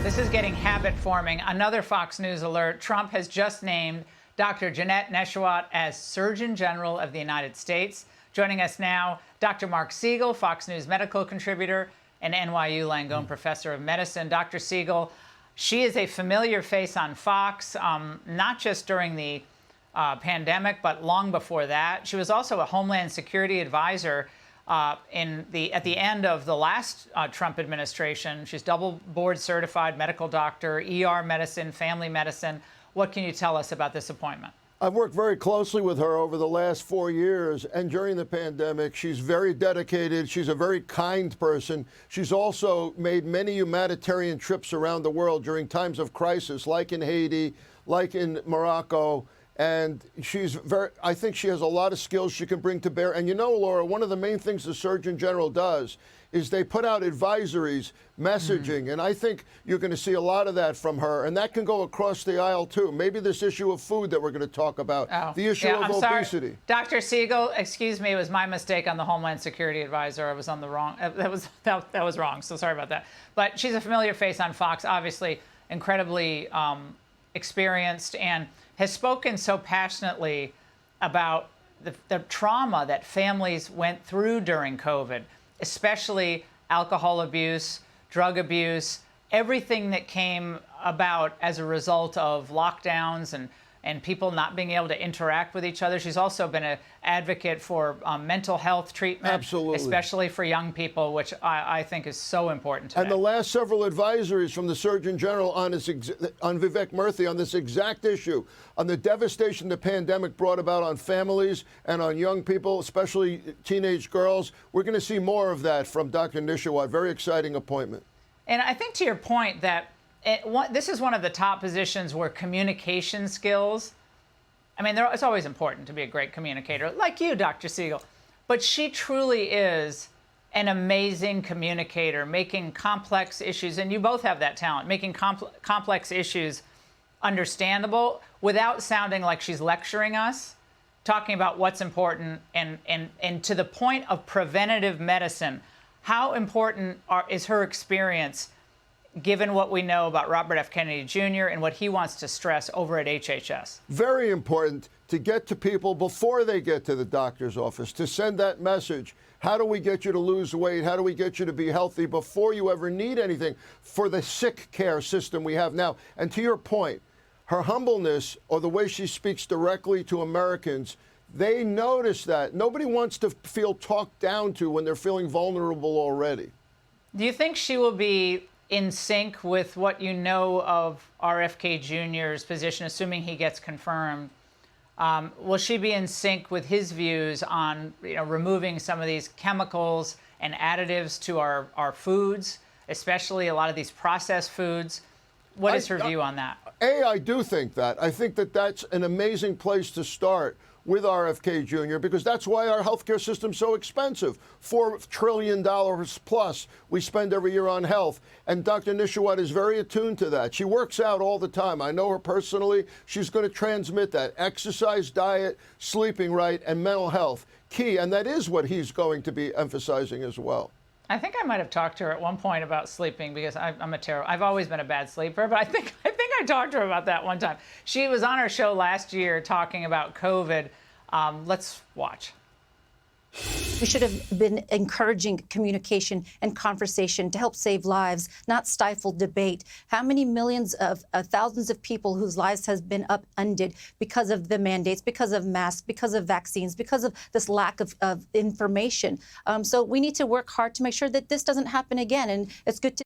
This is getting habit forming. Another Fox News alert. Trump has just named Dr. Janette Nesheiwat as Surgeon General of the United States. Joining us now, Dr. Marc Siegel, Fox News medical contributor and NYU Langone professor of medicine. Dr. Siegel, she is a familiar face on Fox, not just during the pandemic, but long before that. She was also a Homeland Security advisor at the end of the last Trump administration. She's double board certified medical doctor, ER medicine, family medicine. What can you tell us about this appointment? I've worked very closely with her over the last 4 years, and during the pandemic, she's very dedicated. She's a very kind person. She's also made many humanitarian trips around the world during times of crisis, like in Haiti, like in Morocco. And I think she has a lot of skills she can bring to bear. And you know, Laura, one of the main things the Surgeon General does is they put out advisories, messaging, and I think you're going to see a lot of that from her. And that can go across the aisle, too. Maybe this issue of food that we're going to talk about, the issue of obesity. Sorry. Dr. Siegel, excuse me, it was my mistake on the Homeland Security advisor. I was on the wrong, that was wrong, so sorry about that. But she's a familiar face on Fox, obviously incredibly experienced, and has spoken so passionately about the trauma that families went through during COVID, especially alcohol abuse, drug abuse, everything that came about as a result of lockdowns and people not being able to interact with each other. She's also been an advocate for mental health treatment, absolutely, especially for young people, which I think is so important today. And the last several advisories from the Surgeon General on Vivek Murthy on this exact issue, on the devastation the pandemic brought about on families and on young people, especially teenage girls. We're going to see more of that from Dr. Nesheiwat. Very exciting appointment. And I think to your point that this is one of the top positions where communication skills, I mean, it's always important to be a great communicator, like you, Dr. Siegel, but she truly is an amazing communicator, making complex issues, and you both have that talent, making complex issues understandable without sounding like she's lecturing us, talking about what's important, and to the point of preventative medicine. How important is her experience given what we know about Robert F. Kennedy Jr. and what he wants to stress over at HHS? Very important to get to people before they get to the doctor's office, to send that message. How do we get you to lose weight? How do we get you to be healthy before you ever need anything for the sick care system we have now? And to your point, her humbleness, or the way she speaks directly to Americans, they notice that. Nobody wants to feel talked down to when they're feeling vulnerable already. Do you think she will be in sync with what you know of RFK Jr.'s position, assuming he gets confirmed? Will she be in sync with his views on removing some of these chemicals and additives to our foods, especially a lot of these processed foods? What is her view on that? I do think that. I think that that's an amazing place to start with RFK Jr., because that's why our healthcare system's so expensive. $4 trillion plus we spend every year on health. And Dr. Nesheiwat is very attuned to that. She works out all the time. I know her personally. She's going to transmit that. Exercise, diet, sleeping right, and mental health. Key. And that is what he's going to be emphasizing as well. I think I might have talked to her at one point about sleeping, because I've always been a bad sleeper, but I think I talked to her about that one time. She was on our show last year talking about COVID. Let's watch. We should have been encouraging communication and conversation to help save lives, not stifle debate. How many millions of thousands of people whose lives has been upended because of the mandates, because of masks, because of vaccines, because of this lack of information? So we need to work hard to make sure that this doesn't happen again. And it's good to.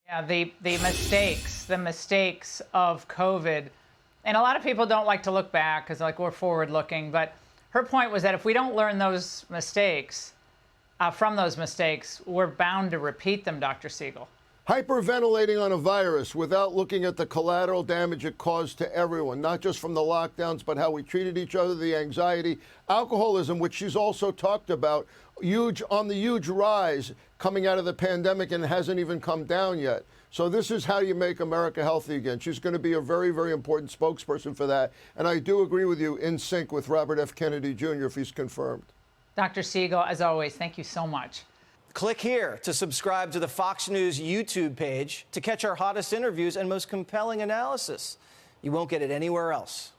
Yeah, the mistakes of COVID. And a lot of people don't like to look back because we're forward looking, but her point was that if we don't learn those mistakes, from those mistakes, we're bound to repeat them, Dr. Siegel. Hyperventilating on a virus without looking at the collateral damage it caused to everyone, not just from the lockdowns, but how we treated each other, the anxiety, alcoholism, which she's also talked about, on the huge rise coming out of the pandemic, and it hasn't even come down yet. So this is how you make America healthy again. She's going to be a very, very important spokesperson for that. And I do agree with you, in sync with Robert F. Kennedy Jr. if he's confirmed. Dr. Siegel, as always, thank you so much. Click here to subscribe to the Fox News YouTube page to catch our hottest interviews and most compelling analysis. You won't get it anywhere else.